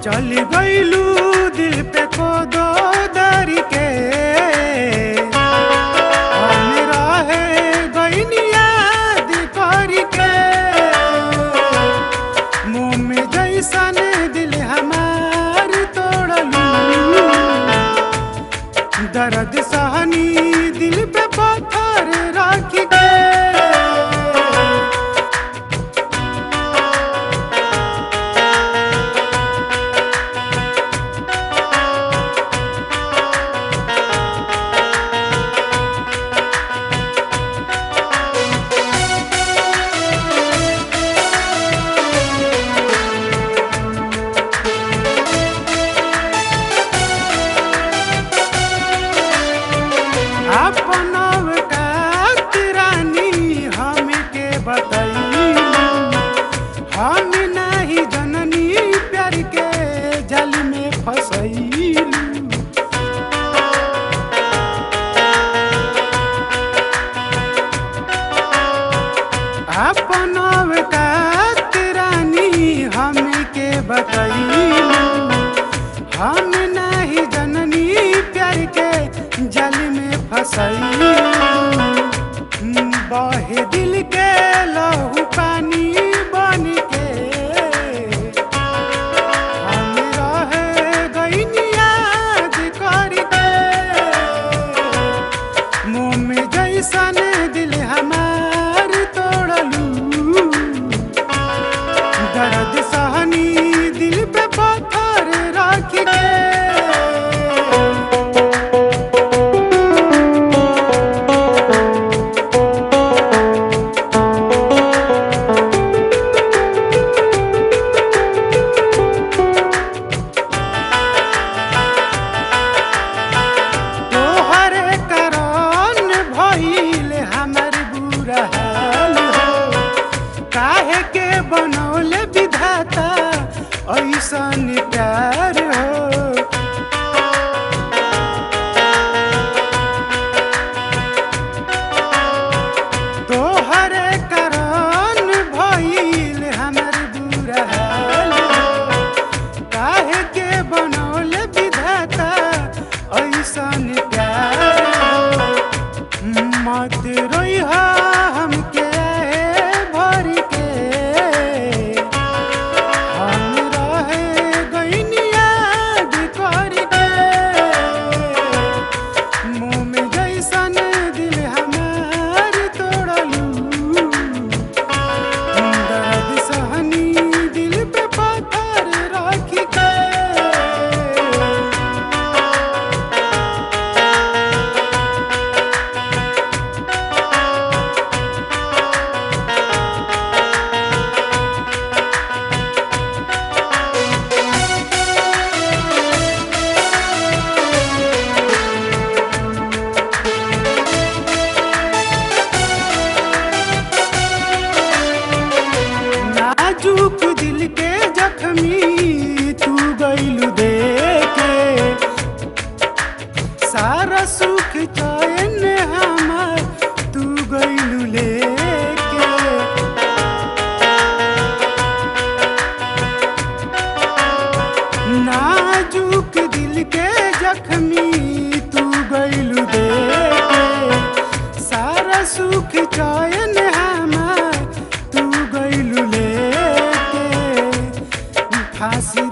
चल गईलू दिल पे को दो दरी के हम रहे गईनी याद करी के मुँह में जैसन दिल हमार तोड़लू दर्द सहनी दिल पे पत्थर रख के हम नहीं जननी प्यार के जल में फसैलू अपन औकात रानी हम के बतैलू हम नहीं जननी प्यार के जल में फसैलू बहे दिल के लहू पानी बन के हम रहे गईनी याद करके मुँह में जैसन दिल हमार तोड़लू दर्द सहनी दिल पे पत्थर रख के बनौले विधाता ऐसन प्यार हो तोहरे कारण भइल हमर बुरा हाल काहे के बनौले विधाता ऐसन प्यार हो मत रोइहा हमके भर के नाजुक दिल के जख्मी तू गईलू देके सारा सुख चैन हमार तू गईलू लेके नाजुक दिल के जख्मी तू गईलू देके सारा सुख चैन हमार तू गईलू लेके फांसी